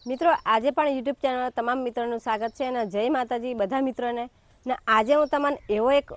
મિત્રો આજે પણ યુટ્યુબ ચેનલ તમામ મિત્રોનું સ્વાગત છે અને જય માતાજી બધા મિત્રોને. ને આજે હું તમને એવો એક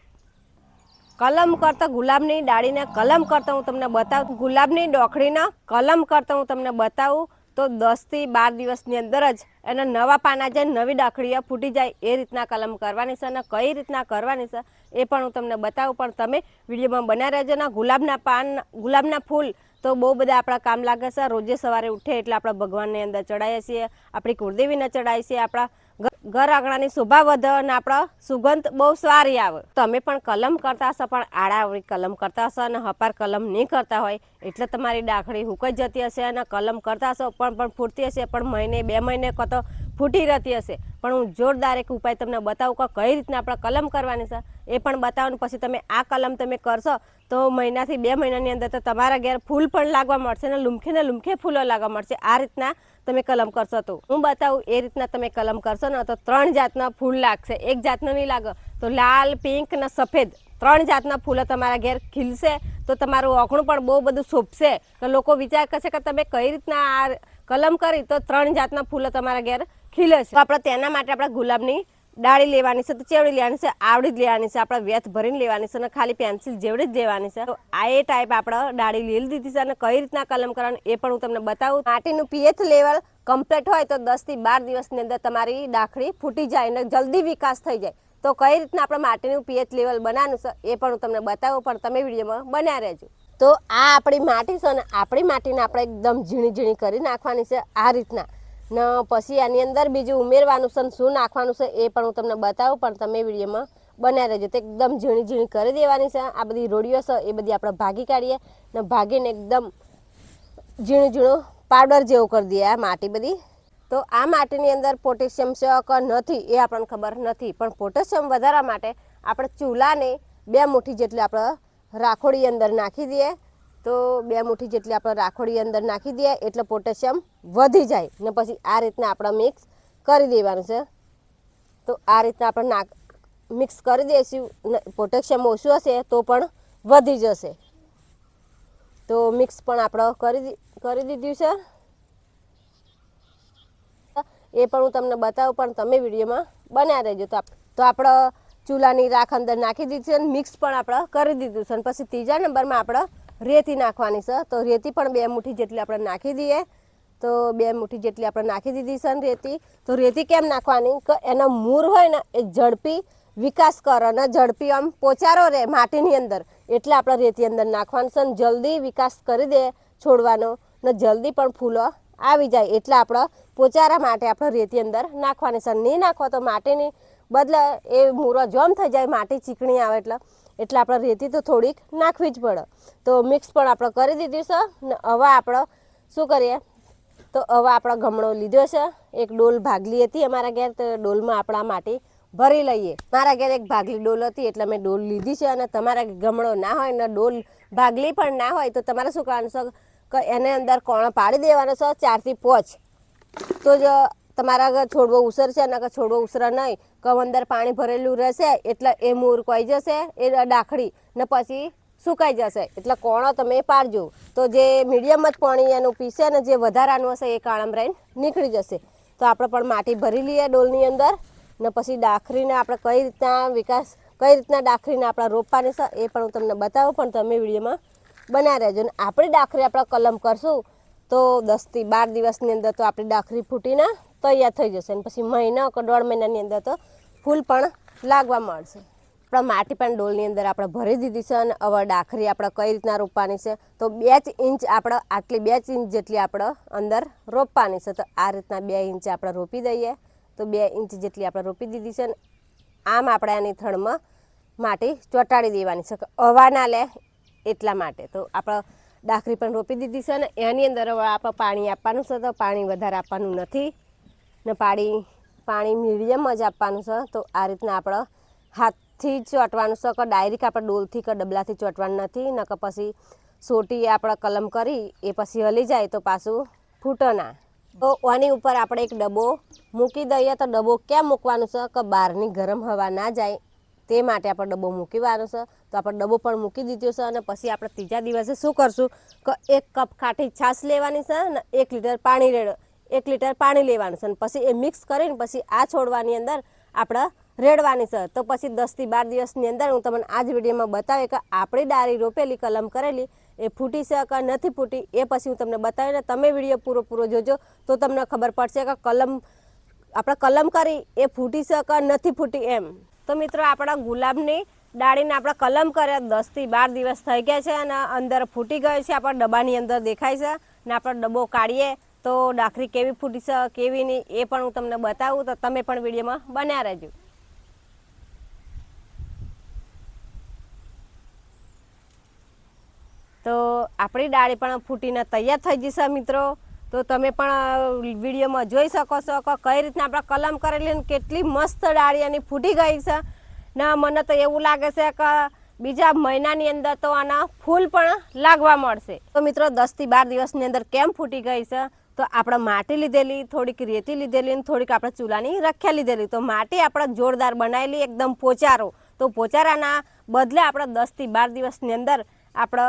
કલમ કરતા ગુલાબની ડાળીને કલમ કરતા હું તમને બતાવું. ગુલાબની ડોખડીના કલમ કરતા હું તમને બતાવું તો 10 થી 12 દિવસની અંદર જ એના નવા પાના જાય, નવી ડાખડીઓ ફૂટી જાય એ રીતના કલમ કરવાની છે અને કઈ રીતના કરવાની છે એ પણ હું તમને બતાવું. પણ તમે વિડીયોમાં બન્યા રહેજો. ને ગુલાબના પાન, ગુલાબના ફૂલ તો બહુ બધા આપણા કામ લાગે છે. રોજે સવારે ઉઠે એટલે આપણા ભગવાનની અંદર ચડાવીએ છીએ, આપણી કુળદેવીને ચડાવીએ છીએ, આપણા ઘર આંગણાની શોભા વધે અને આપણા સુગંધ બહુ સારી આવે. તમે પણ કલમ કરતા હશો, પણ આડાવડી કલમ કરતા હશો અને હપાર કલમ નહીં કરતા હોય એટલે તમારી ડાખડી હુકાઈ જતી હશે અને કલમ કરતા હશો પણ ફૂટતી હશે, પણ મહિને 2 મહિને તો ફૂટી રહેતી હશે. પણ હું જોરદાર એક ઉપાય તમને બતાવું કે કઈ રીતના આપણે કલમ કરવાની છે એ પણ બતાવું. પછી તમે આ કલમ તમે કરશો તો મહિનાથી 2 મહિનાની અંદર તો તમારા ઘેર ફૂલ પણ લાગવા મળશે અને લૂમખે ફૂલો લાગવા મળશે. આ રીતના તમે કલમ કરશો તો હું બતાવું એ રીતના તમે કલમ કરશો ને તો 3 જાતના ફૂલ લાગશે. એક જાતનો નહીં લાગે તો લાલ, પિંક ને સફેદ 3 જાતના ફૂલો તમારા ઘેર ખીલશે. તો તમારું ઓખણું પણ બહુ બધું શોભશે. તો લોકો વિચાર કરશે કે તમે કઈ રીતના આ કલમ કરી તો 3 જાતના ફૂલો તમારા ઘેર ખીલે છે. તો આપણે તેના માટે આપણે ગુલાબની ડાળી લેવાની છે. તો ચેવડી લેવાની છે? આવડી જ લેવાની છે. આપણે વેથ ભરીને લેવાની છે અને ખાલી પેન્સિલ જેવડી જ લેવાની છે. તો આ એ ટાઈપ આપણે ડાળી લઈ દીધી છે અને કઈ રીતના કલમ કરવાનું એ પણ હું તમને બતાવું. માટીનું પીએચ લેવલ કમ્પ્લીટ હોય તો 10 થી 12 દિવસની અંદર તમારી ડાખડી ફૂટી જાય અને જલ્દી વિકાસ થઈ જાય. તો કઈ રીતના આપણે માટીનું પીએચ લેવલ બનાવવાનું છે એ પણ હું તમને બતાવું. પણ તમે વિડીયોમાં બન્યા રહેજો. તો આ આપણી માટી છે ને આપણી માટીને આપણે એકદમ ઝીણી ઝીણી કરી નાખવાની છે આ રીતના. ને પછી આની અંદર બીજું ઉમેરવાનું છે, શું નાખવાનું છે એ પણ હું તમને બતાવું. પણ તમે વિડીયોમાં બન્યા રહેજો. તો એકદમ ઝીણી ઝીણી કરી દેવાની છે. આ બધી રોડીઓ છે એ બધી આપણે ભાગી કાઢીએ ને ભાગીને એકદમ ઝીણું ઝીણું પાવડર જેવું કરી દઈએ આ માટી બધી. તો આ માટીની અંદર પોટેશિયમ છે કે નથી એ આપણને ખબર નથી, પણ પોટેશિયમ વધારવા માટે આપણે ચૂલાને 2 મુઠ્ઠી જેટલી આપણે રાખોડી અંદર નાખી દઈએ. તો 2 મુઠ્ઠી જેટલી આપણે રાખોડી અંદર નાખી દઈએ એટલે પોટેશિયમ વધી જાય ને પછી આ રીતના આપણે મિક્સ કરી દેવાનું છે. તો આ રીતના આપણે મિક્સ કરી દઈશું. પોટેશિયમ ઓછું હશે તો પણ વધી જશે. તો મિક્સ પણ આપણે કરી દીધું છે. એ પણ હું તમને બતાવું. પણ તમે વિડીયોમાં બન્યા રહેજો. તો આપણે ચૂલાની રાખ અંદર નાખી દીધી છે અને મિક્સ પણ આપણે કરી દીધું છે. અને પછી ત્રીજા નંબરમાં આપણે રેતી નાખવાની છે. તો રેતી પણ 2 મુઠ્ઠી જેટલી આપણે નાખી દઈએ. તો 2 મુઠ્ઠી જેટલી આપણે નાખી દીધી છે ને રેતી. તો રેતી કેમ નાખવાની કે એનો મૂળ હોય ને એ ઝડપી વિકાસ કરે અને ઝડપી આમ પોચારો રહે માટીની અંદર. એટલે આપણે રેતી અંદર નાખવાનું છે. જલ્દી વિકાસ કરી દે છોડવાનો ને જલ્દી પણ ફૂલો આવી જાય. એટલે આપણે પોચારા માટે આપણે રેતી અંદર નાખવાની છે. નહીં નાખવા તો માટીની બદલે એ મૂરો જોમ થઈ જાય, માટી ચીકણી આવે એટલે આપણે રેતી તો થોડીક નાખવી જ પડે. તો મિક્સ પણ આપણે કરી દીધું છે ને હવે આપણે શું કરીએ તો હવે આપણો ગમણો લીધો છે. એક ડોલ ભાગલી હતી અમારા ઘેર, તો ડોલમાં આપણા માટી ભરી લઈએ. મારા ઘેર એક ભાગલી ડોલ હતી એટલે મેં ડોલ લીધી છે. અને તમારા ગમણો ના હોય ને ડોલ ભાગલી પણ ના હોય તો તમારે શું કરવાનું છે કે એને અંદર કોણો પાડી દેવાનો છે 4 થી 5. તો જ તમારા છોડવો ઉસરશે અને છોડવો ઉસરે નહીં કે અંદર પાણી ભરેલું રહેશે એટલે એ મૂળ કોઈ જશે એ ડાખડી ને પછી સુકાઈ જશે. એટલે કોણો તમે પાડજો. તો જે મીડિયમ જ પાણી એનું પીશે ને જે વધારાનું હશે એ કાળમ રહીને નીકળી જશે. તો આપણે પણ માટી ભરી લઈએ ડોલની અંદર ને પછી ડાખરીને આપણે કઈ રીતના ડાખરીને આપણે રોપવાની છે એ પણ હું તમને બતાવું. પણ તમે વિડીયોમાં બન્યા રહેજો. ને આપણી ડાખરી આપણે કલમ કરશું તો 10 થી 12 દિવસની અંદર તો આપણી ડાખરી ફૂટીને તૈયાર થઈ જશે. અને પછી મહિના કે 1.5 મહિનાની અંદર તો ફૂલ પણ લાગવા મળશે. આપણે માટી પણ ડોલની અંદર આપણે ભરી દીધી છે. અને હવે ડાખરી આપણે કઈ રીતના રોપવાની છે તો 2 ઇંચ આપણે આટલી 2 ઇંચ જેટલી આપણે અંદર રોપવાની છે. તો આ રીતના 2 ઇંચ આપણે રોપી દઈએ. તો 2 ઇંચ જેટલી આપણે રોપી દીધી છે. આમ આપણે આની થડમાં માટી ચોંટાડી દેવાની છે કે હવા ના લે એટલા માટે. તો આપણે ડાખરી પણ રોપી દીધી છે ને એની અંદર હવે આપણે પાણી આપવાનું છે. તો પાણી વધારે આપવાનું નથી ને પાણી મીડિયમ જ આપવાનું છે. તો આ રીતના આપણે હાથથી જ ચોંટવાનું છે કે ડાયરેક્ટ આપણે ડોલથી કે ડબલાથી ચોંટવાનું નથી. ને કે પછી સોટી આપણે કલમ કરી એ પછી હલી જાય તો પાછું ફૂટે ના. તો આની ઉપર આપણે એક ડબ્બો મૂકી દઈએ. તો ડબ્બો ક્યાં મૂકવાનું છે કે બહારની ગરમ હવા ના જાય તે માટે આપણે ડબ્બો મૂકવાનો છે. તો આપણે ડબ્બો પણ મૂકી દીધો છે. અને પછી આપણે ત્રીજા દિવસે શું કરશું કે 1 કપ ખાટી છાશ લેવાની છે ને 1 લીટર પાણી રેડો. 1 લીટર પાણી લેવાનું છે અને પછી એ મિક્સ કરીને પછી આ છોડવાની અંદર આપણે રેડવાની છે. તો પછી 10 થી 12 દિવસની અંદર હું તમને આ જ વિડીયોમાં બતાવે કે આપણી ડાળી રોપેલી કલમ કરેલી એ ફૂટી છે કે નથી ફૂટી, એ પછી હું તમને બતાવીને તમે વિડીયો પૂરો જોજો તો તમને ખબર પડશે કે આપણે કલમ કરી એ ફૂટી છે કે નથી ફૂટી એમ. તો મિત્રો આપણા ગુલાબની ડાળીને આપણે કલમ કર્યા 10 થી 12 દિવસ થઈ ગયા છે અને અંદર ફૂટી ગયો છે. આપણા ડબ્બાની અંદર દેખાય છે ને આપણે ડબ્બો કાઢીએ તો ડાખરી કેવી ફૂટી છે કેવી નહીં એ પણ હું તમને બતાવું. તો તમે પણ વિડીયોમાં બન્યા રહેજો. તો આપણી ડાળી પણ ફૂટીને તૈયાર થઈ જશે મિત્રો. તો તમે પણ વિડીયોમાં જોઈ શકો છો કે કઈ રીતના આપણે કલમ કરેલી ને કેટલી મસ્ત ડાળી એની ફૂટી ગઈ છે ને મને તો એવું લાગે છે કે બીજા મહિનાની અંદર તો આના ફૂલ પણ લાગવા મળશે. તો મિત્રો 10 થી 12 દિવસની અંદર કેમ ફૂટી ગઈ છે? તો આપણે માટી લીધેલી, થોડીક રેતી લીધેલી અને થોડીક આપણે ચૂલાની રખ્યા લીધેલી. તો માટી આપણે જોરદાર બનાવેલી એકદમ પોચારો. તો પોચારાના બદલે આપણે 10 થી 12 દિવસની અંદર આપણે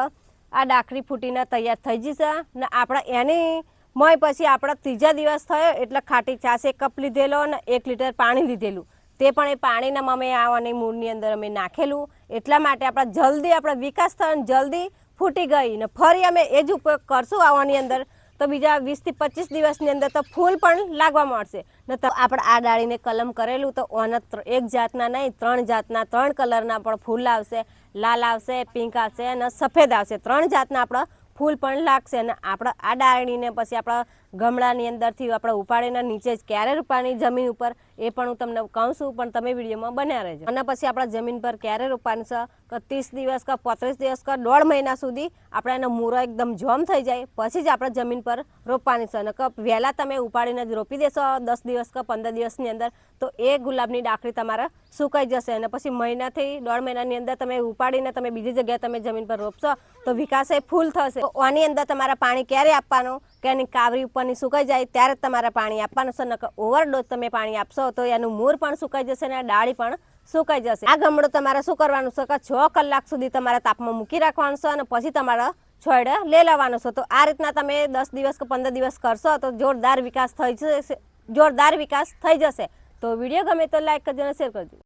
આ ડાખરી ફૂટીને તૈયાર થઈ જશે ને આપણે એની મય પછી આપણે 3જા દિવસ થયો એટલે ખાટી છાશ 1 કપ લીધેલો અને 1 લીટર પાણી લીધેલું. તે પણ એ પાણીના અમે આવવાની મૂળની અંદર અમે નાખેલું. એટલા માટે આપણે જલ્દી આપણે વિકાસ થયો અને જલ્દી ફૂટી ગઈ ને ફરી અમે એ જ ઉપયોગ કરશું આવવાની અંદર તો બીજા 20 થી 25 દિવસની અંદર તો ફૂલ પણ લાગવા મળશે. ને તો આપણે આ ડાળીને કલમ કરેલું તો ઓના એક જાતના નહીં 3 જાતના 3 કલરના પણ ફૂલ આવશે. લાલ આવશે, પિંક આવશે અને સફેદ આવશે. 3 જાતના આપણા ફૂલ પણ લાગશે. અને આપણે આ ડાળીને પછી આપણા ગમલાની અંદરથી આપણે ઉપાડીને નીચે જ ક્યારે રોપવાની જમીન ઉપર એ પણ હું તમને કહું છું, પણ તમે વિડીયોમાં બન્યા રહેજો. અને પછી આપણા જમીન પર ક્યારે રોપવાનું છે કે 30 દિવસ કે 35 દિવસ કે 1.5 મહિના સુધી આપણે એનો મૂળો એકદમ જોમ થઈ જાય પછી જ આપણે જમીન પર રોપવાની છે. અને વહેલા તમે ઉપાડીને જ રોપી દેશો 10 દિવસ કે 15 દિવસની અંદર તો એ ગુલાબની ડાકરી તમારે સુકાઈ જશે. અને પછી મહિનાથી 1.5 મહિનાની અંદર તમે ઉપાડીને તમે બીજી જગ્યાએ તમે જમીન પર રોપશો તો વિકાસ એ ફૂલ થશે. તો આની અંદર તમારે પાણી ક્યારે આપવાનું કે એની કાવરી ઉપરની સુકાઈ જાય ત્યારે તમારે પાણી આપવાનું છે. નકર ઓવરડોઝ તમે પાણી આપશો તો એનું મૂળ પણ સુકાઈ જશે અને ડાળી પણ સુકાઈ જશે. આ ગમડો તમારે શું કરવાનું છે કે 6 કલાક સુધી તમારે તાપમાં મૂકી રાખવાનું છે અને પછી તમારા છોડ લઈ લેવાનો છે. તો આ રીતના તમે 10 દિવસ કે 15 દિવસ કરશો તો જોરદાર વિકાસ થઈ જશે. તો વિડીયો ગમે તો લાઈક કરજો અને શેર કરજો.